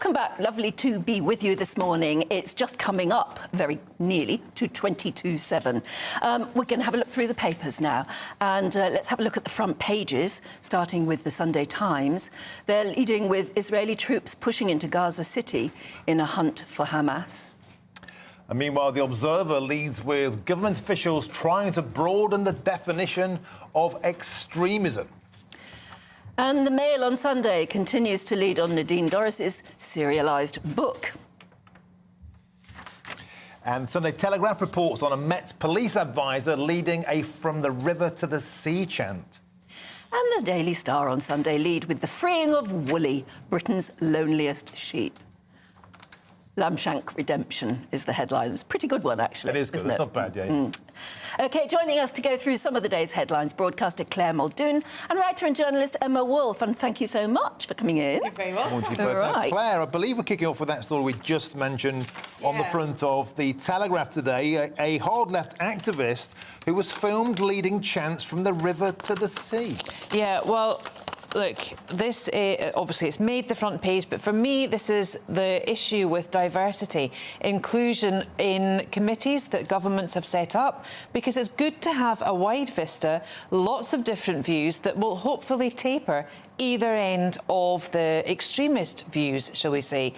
Welcome back. Lovely to be with you this morning. It's just coming up very nearly to 22/7. We're going to have a look through the papers now, and let's have a look at the front pages, starting with the Sunday Times. They're leading with Israeli troops pushing into Gaza City in a hunt for Hamas. And meanwhile, the Observer leads with government officials trying to broaden the definition of extremism. And the Mail on Sunday continues to lead on Nadine Dorris's serialised book. And Sunday Telegraph reports on a Met police advisor leading a "from the river to the sea" chant. And the Daily Star on Sunday lead with the freeing of Woolly, Britain's loneliest sheep. Lamshank Redemption is the headline. It's a pretty good one, actually. It is good. It's not bad, yeah. OK, joining us to go through some of the day's headlines, broadcaster Claire Muldoon and writer and journalist Emma Wolfe. And thank you so much for coming in. You're very welcome. Right. Claire, I believe we're kicking off with that story we just mentioned on the front of the Telegraph today. A hard-left activist who was filmed leading chants from the river to the sea. Yeah, well, look, this obviously it's made the front page, but for me this is the issue with diversity, inclusion in committees that governments have set up, because it's good to have a wide vista, lots of different views that will hopefully taper either end of the extremist views, shall we say.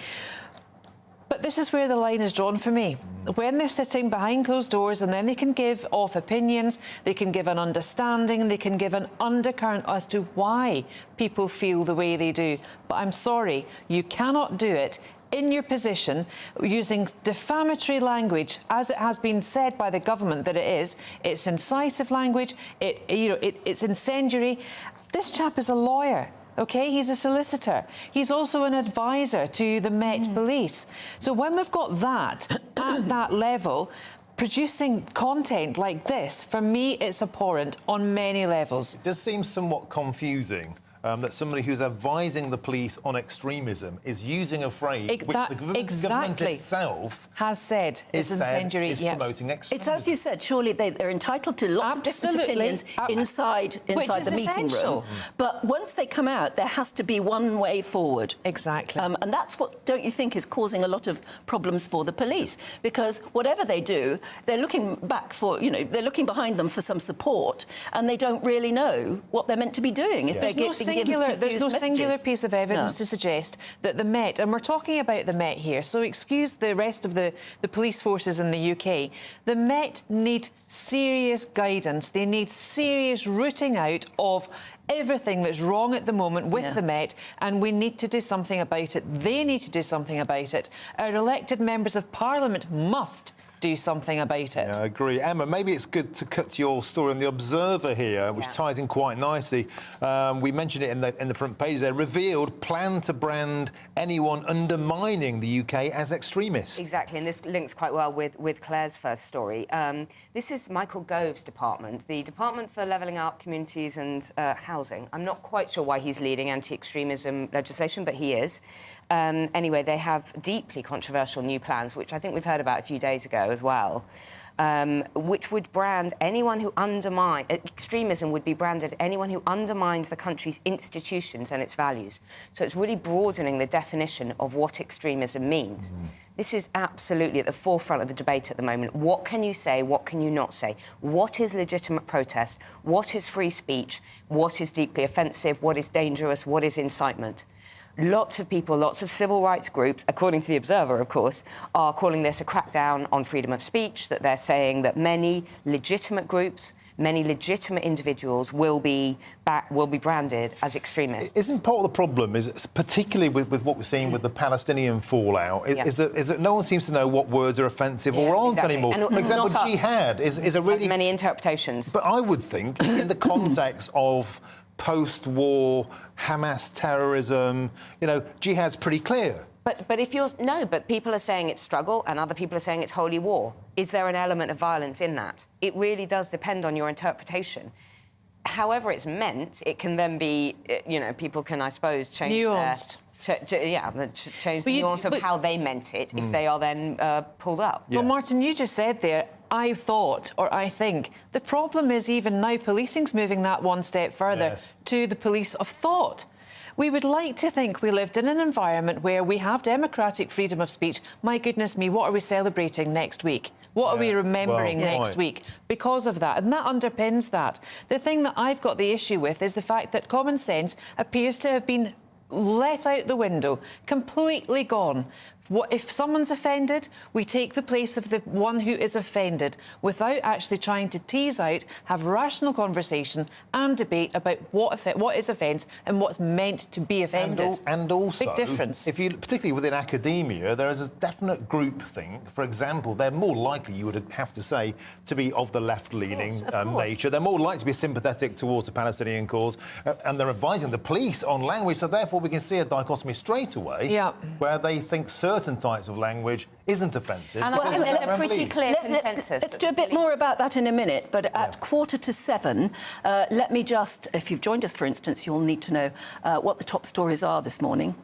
But this is where the line is drawn for me. When they're sitting behind closed doors and then they can give off opinions, they can give an understanding, they can give an undercurrent as to why people feel the way they do. But I'm sorry, you cannot do it in your position using defamatory language, as it has been said by the government that it is. It's incisive language, it's incendiary. This chap is a lawyer. OK, he's a solicitor. He's also an advisor to the Met Police. So when we've got that at that level, producing content like this, for me, it's abhorrent on many levels. It does seem somewhat confusing that somebody who's advising the police on extremism is using a phrase which the government itself has said is incendiary. Is promoting extremism. It's as you said, surely they're entitled to lots of different opinions inside the meeting room. But once they come out, there has to be one way forward. Exactly. And that's what, don't you think, is causing a lot of problems for the police? Because whatever they do, they're looking back for, they're looking behind them for some support, and they don't really know what they're meant to be doing if they're getting there's no singular piece of evidence to suggest that the Met, and we're talking about the Met here, so excuse the rest of the police forces in the UK, the Met need serious guidance. They need serious rooting out of everything that's wrong at the moment with the Met, and we need to do something about it. They need to do something about it. Our elected members of Parliament must do something about it. Yeah, I agree. Emma, maybe it's good to cut to your story on the Observer here, which ties in quite nicely. We mentioned it in the front page there. Revealed plan to brand anyone undermining the UK as extremist. Exactly, and this links quite well with Claire's first story. This is Michael Gove's department, the Department for Levelling Up Communities and Housing. I'm not quite sure why he's leading anti-extremism legislation, but he is. Anyway, they have deeply controversial new plans, which I think we've heard about a few days ago as well, which would brand anyone who undermines... Extremism would be branded anyone who undermines the country's institutions and its values. So it's really broadening the definition of what extremism means. This is absolutely at the forefront of the debate at the moment. What can you say? What can you not say? What is legitimate protest? What is free speech? What is deeply offensive? What is dangerous? What is incitement? Lots of people, lots of civil rights groups, according to the Observer, of course, are calling this a crackdown on freedom of speech, that they're saying that many legitimate groups, many legitimate individuals will be branded as extremists. Isn't part of the problem, is particularly with what we're seeing with the Palestinian fallout, is that no one seems to know what words are offensive or aren't anymore. And for example, jihad is a really... Has many interpretations. But I would think, in the context of post-war Hamas terrorism, jihad's pretty clear. But but people are saying it's struggle and other people are saying it's holy war. Is there an element of violence in that? It really does depend on your interpretation. However it's meant, it can then be, people can, I suppose, change nuanced. Change the nuance of how they meant it if they are then pulled up. Well, Martin, you just said there, I thought, or I think, the problem is even now policing's moving that one step further to the police of thought. We would like to think we lived in an environment where we have democratic freedom of speech. My goodness me, what are we celebrating next week? What are we remembering next week because of that? And that underpins that. The thing that I've got the issue with is the fact that common sense appears to have been let out the window, completely gone. If someone's offended, we take the place of the one who is offended without actually trying to tease out, have rational conversation and debate about what is offence and what's meant to be offended. And also, big difference. If you, particularly within academia, there is a definite groupthink. For example, they're more likely, you would have to say, to be of the left-leaning nature. They're more likely to be sympathetic towards the Palestinian cause, and they're advising the police on language. So therefore, we can see a dichotomy straight away, where they think certain types of language isn't offensive. And I think there's a pretty clear consensus. Let's do a bit more about that in a minute, but at 6:45, let me just, if you've joined us, for instance, you'll need to know what the top stories are this morning.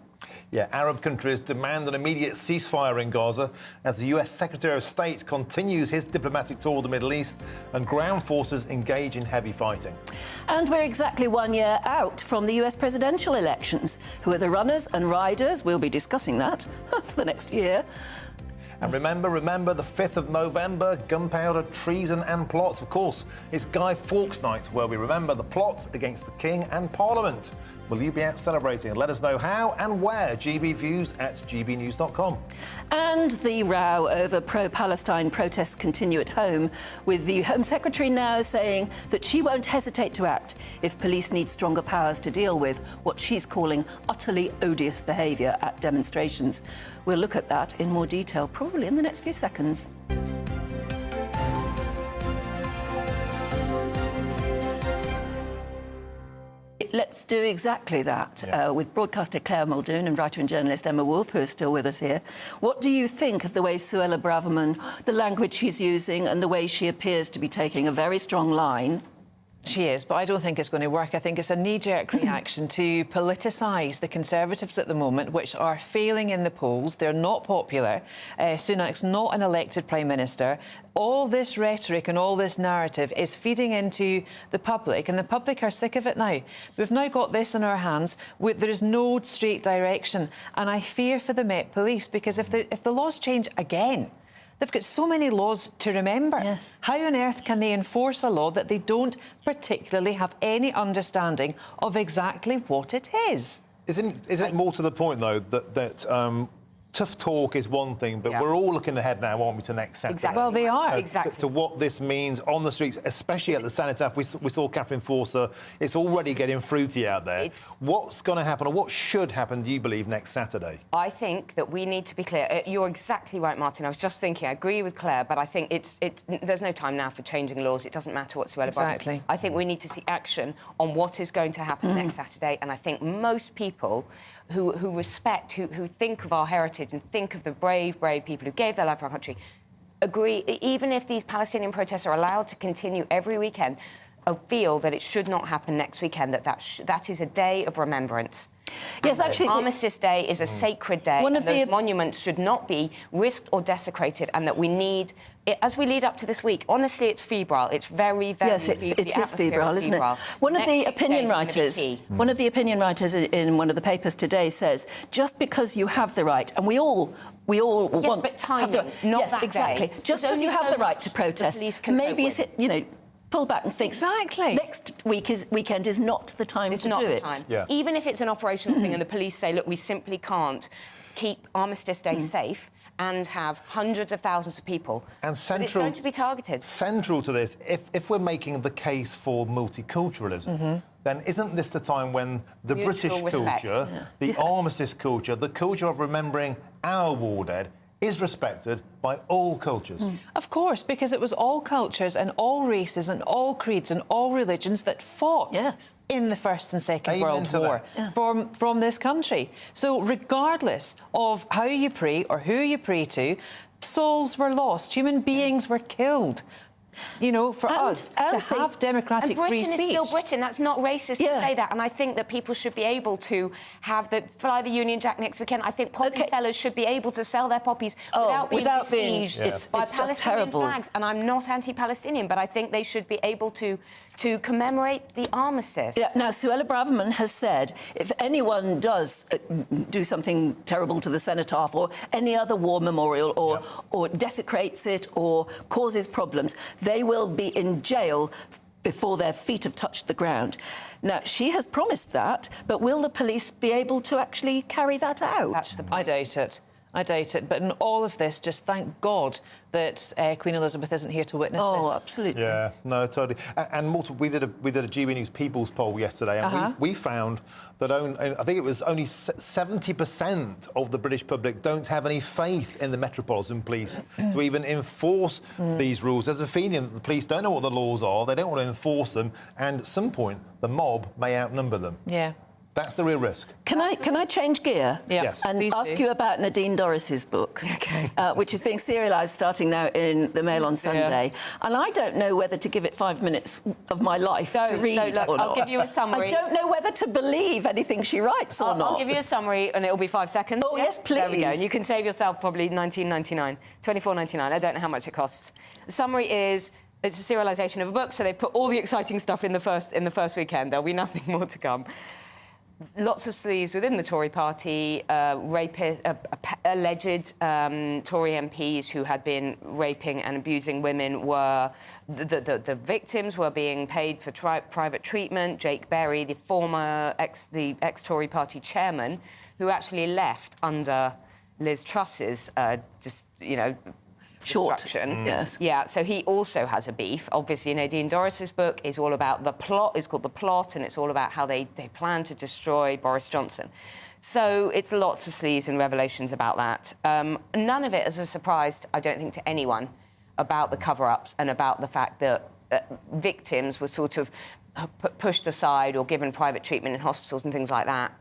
Yeah, Arab countries demand an immediate ceasefire in Gaza as the US Secretary of State continues his diplomatic tour of the Middle East and ground forces engage in heavy fighting. And we're exactly 1 year out from the US presidential elections. Who are the runners and riders? We'll be discussing that for the next year. And remember, the 5th of November, gunpowder, treason and plot. Of course, it's Guy Fawkes Night, where we remember the plot against the King and Parliament. Will you be out celebrating? Let us know how and where. gbviews@gbnews.com. And the row over pro-Palestine protests continue at home, with the Home Secretary now saying that she won't hesitate to act if police need stronger powers to deal with what she's calling utterly odious behaviour at demonstrations. We'll look at that in more detail, probably in the next few seconds. Let's do exactly that with broadcaster Claire Muldoon and writer and journalist Emma Wolfe, who are still with us here. What do you think of the way Suella Braverman, the language she's using and the way she appears to be taking a very strong line? She is, but I don't think it's going to work. I think it's a knee-jerk reaction to politicise the Conservatives at the moment, which are failing in the polls. They're not popular. Sunak's not an elected Prime Minister. All this rhetoric and all this narrative is feeding into the public, and the public are sick of it now. We've now got this in our hands. There is no straight direction, and I fear for the Met Police, because if the laws change again, they've got so many laws to remember. Yes. How on earth can they enforce a law that they don't particularly have any understanding of exactly what it is? Isn't it more to the point, though, that tough talk is one thing, but we're all looking ahead now, aren't we, to next Saturday? Exactly. Well, they are. To what this means on the streets, especially at the Cenotaph. We saw Catherine Forster. It's already getting fruity out there. What's going to happen, or what should happen, do you believe, next Saturday? I think that we need to be clear. You're exactly right, Martin. I was just thinking, I agree with Claire, but I think there's no time now for changing laws. It doesn't matter whatsoever. Exactly. I think we need to see action on what is going to happen next Saturday, and I think most people who respect, who think of our heritage and think of the brave people who gave their life for our country, agree, even if these Palestinian protests are allowed to continue every weekend, feel that it should not happen next weekend, that is a day of remembrance. Yes, actually, Armistice Day is a sacred day, and those monuments should not be risked or desecrated, and that we need, as we lead up to this week, honestly, it's febrile. It's very, very it is febrile, isn't it? One of the opinion writers in one of the papers today says, just because you have the right, and we all want... but timing, not that exactly. day. Just because you have the right to protest, maybe pull back and think. Exactly. Next weekend is not the time to do it. Yeah. Even if it's an operational thing and the police say, look, we simply can't keep Armistice Day safe and have hundreds of thousands of people. And but it's going to be targeted. Central to this, if we're making the case for multiculturalism, then isn't this the time when the British culture, the armistice culture, the culture of remembering our war dead, is respected by all cultures? Of course, because it was all cultures and all races and all creeds and all religions that fought in the First and Second World War from this country. So regardless of how you pray or who you pray to, souls were lost, human beings were killed. You know, for us to have democratic free speech. And Britain is still Britain. That's not racist to say that. And I think that people should be able to fly the Union Jack next weekend. I think poppy sellers should be able to sell their poppies without being besieged by Palestinian flags. And I'm not anti-Palestinian, but I think they should be able to to commemorate the armistice. Yeah, now, Suella Braverman has said if anyone does do something terrible to the cenotaph or any other war memorial or desecrates it or causes problems, they will be in jail before their feet have touched the ground. Now, she has promised that, but will the police be able to actually carry that out? That's the point. I doubt it. I doubt it. But in all of this, just thank God that Queen Elizabeth isn't here to witness this. Oh, absolutely. Yeah, no, totally. And Mortal, we did a GBNEWS People's poll yesterday, and we found that I think it was only 70% of the British public don't have any faith in the Metropolitan Police to even enforce these rules. There's a feeling that the police don't know what the laws are, they don't want to enforce them, and at some point the mob may outnumber them. Yeah. That's the real risk. Can I change gear? Yeah. Yes. And Please ask do. you about Nadine Dorris's book, which is being serialised starting now in the Mail on Sunday. And I don't know whether to give it 5 minutes of my life to read look, or not. I'll give you a summary. I don't know whether to believe anything she writes or not. I'll give you a summary, and it'll be 5 seconds. Oh, yes, There we go. please. And you can save yourself probably $19.99, $24.99. I don't know how much it costs. The summary is it's a serialisation of a book, so they've put all the exciting stuff in the first weekend. There'll be nothing more to come. Lots of sleaze within the Tory party, alleged Tory MPs who had been raping and abusing women were... The victims were being paid for private treatment. Jake Berry, the former ex-Tory party chairman, who actually left under Liz Truss's, destruction. Yes. Yeah, so he also has a beef. Obviously, Nadine Dorris's book is all about the plot. It's called The Plot, and it's all about how they plan to destroy Boris Johnson. So it's lots of sleaze and revelations about that. None of it is a surprise, I don't think, to anyone about the cover-ups and about the fact that victims were sort of pushed aside or given private treatment in hospitals and things like that,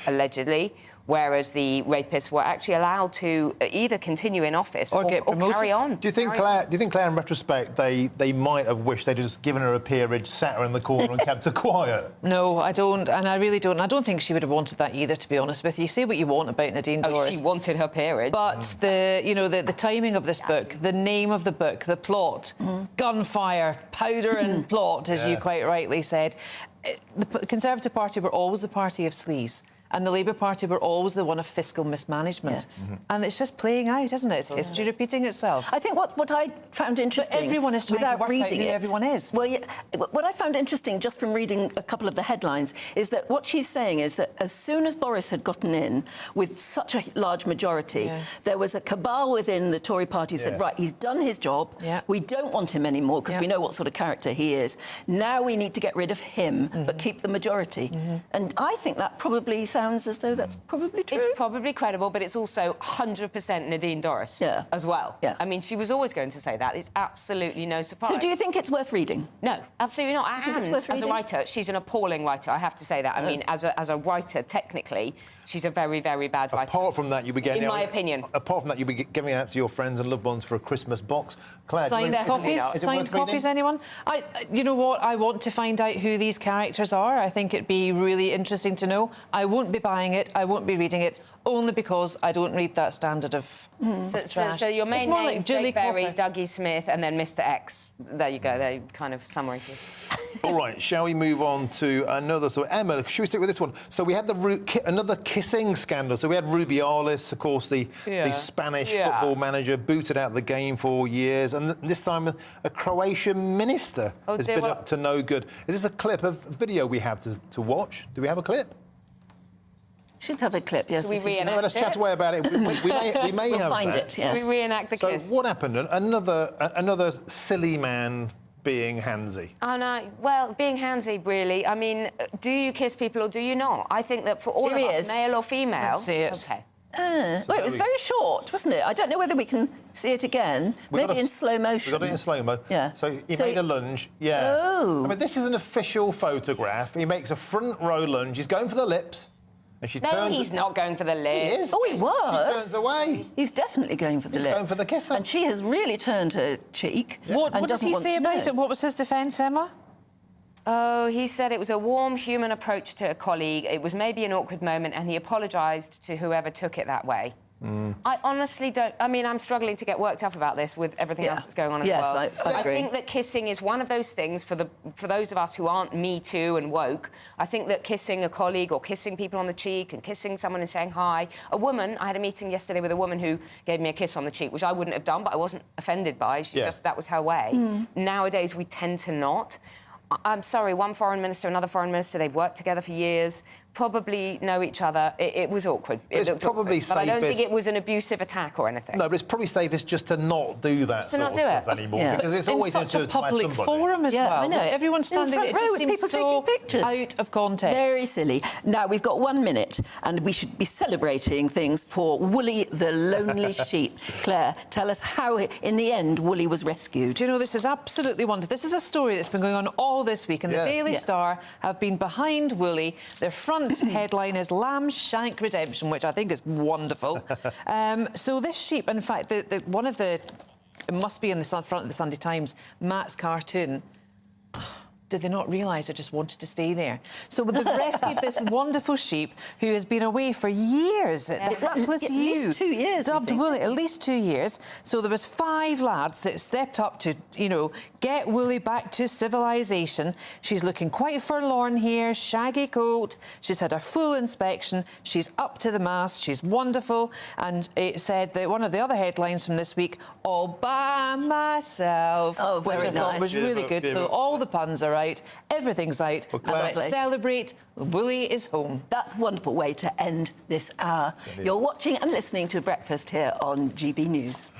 allegedly, whereas the rapists were actually allowed to either continue in office or carry on. Do you think, Claire, in retrospect, they might have wished they'd just given her a peerage, sat her in the corner and kept her quiet? No, I don't, and I really don't. I don't think she would have wanted that either, to be honest with you. Say what you want about Nadine Dorris. She wanted her peerage. But the timing of this book, the name of the book, the plot, gunfire, powder and plot, as you quite rightly said. The Conservative Party were always the party of sleaze. And the Labour Party were always the one of fiscal mismanagement. Yes. And it's just playing out, isn't it? It's history repeating itself. I think what I found interesting... But everyone is trying to without work reading out who it, everyone is. Well, yeah, what I found interesting just from reading a couple of the headlines is that what she's saying is that as soon as Boris had gotten in with such a large majority, there was a cabal within the Tory party said, right, he's done his job, we don't want him anymore because we know what sort of character he is. Now we need to get rid of him, but keep the majority. And I think that probably sounds as though that's probably true. It's probably credible, but it's also 100% Nadine Dorris as well. Yeah. I mean, she was always going to say that. It's absolutely no surprise. So do you think it's worth reading? No, absolutely not. And as a writer, she's an appalling writer, I have to say that. I mean, as a writer, technically, she's a very, very bad writer. Apart from that, you'll be getting... In my opinion. Apart from that, you'll be giving it out to your friends and loved ones for a Christmas box. Claire, Signed copies? Signed copies, anyone? You know what? I want to find out who these characters are. I think it'd be really interesting to know. I won't be buying it. I won't be reading it. Only because I don't read that standard of trash. So your main name, like Jake Berry, Dougie Smith, and then Mr. X. There you go. They kind of summary. All right, shall we move on to another story? Emma, should we stick with this one? So we had another kissing scandal. So we had Rubiales, of course, the Spanish football manager, booted out of the game for years, and this time a Croatian minister has been up to no good. Is this a clip of video we have to watch? Do we have a clip? Should have a clip, yes. Should we reenact let's chat away about it. We may we'll have find that. it, yes. Should we reenact the kiss? So what happened? Another silly man being handsy. Oh, no. Well, being handsy, really. I mean, do you kiss people or do you not? I think that for all of us, male or female... Let's see it. OK. Well, it was very short, wasn't it? I don't know whether we can see it again. Maybe in slow motion. We got it in slow-mo. Yeah. So he made a lunge. Yeah. Oh. I mean, this is an official photograph. He makes a front row lunge. He's going for the lips. And she turns... No, he's not going for the lips. He is. Oh, he was. She turns away. He's definitely going for the lips. He's going for the kisser. And she has really turned her cheek. Yeah. What does he say about it? What was his defence, Emma? Oh, he said it was a warm, human approach to a colleague. It was maybe an awkward moment, and he apologised to whoever took it that way. I honestly don't. I mean, I'm struggling to get worked up about this with everything else that's going on in the world. I agree. I think that kissing is one of those things for those of us who aren't Me Too and woke. I think that kissing a colleague or kissing people on the cheek and kissing someone and saying hi. A woman, I had a meeting yesterday with a woman who gave me a kiss on the cheek, which I wouldn't have done, but I wasn't offended by. She just, that was her way. Nowadays, we tend to not. I'm sorry, one foreign minister, another foreign minister, they've worked together for years, probably know each other. It was awkward. It looked probably awkward. But I don't think it was an abusive attack or anything. No, but it's probably safest just to not do that sort of stuff anymore, because it's always in such a public by forum as well. I know. Everyone's standing there. It just seems people so taking pictures. out of context. Very silly. Now, we've got 1 minute, and we should be celebrating things for Woolly the lonely sheep. Claire, tell us how, in the end, Woolly was rescued. Do you know, this is absolutely wonderful. This is a story that's been going on all this week, and the Daily Star have been behind Woolly. Their front headline is Lamb Shank Redemption, which I think is wonderful. So this sheep, in fact, one of the... It must be in the front of the Sunday Times, Matt's cartoon. Did they not realise I just wanted to stay there? So they've rescued this wonderful sheep who has been away for years. The hapless At ewe. least 2 years, Dubbed Woolly, at least 2 years. So there was 5 lads that stepped up to, you know, get Woolly back to civilisation. She's looking quite forlorn here, shaggy coat. She's had her full inspection. She's up to the mast. She's wonderful. And it said that one of the other headlines from this week, all by myself, which I thought was really good. So all the puns are out, everything's out, and let's celebrate. Woolly is home. That's a wonderful way to end this hour. You're watching and listening to Breakfast here on GB News.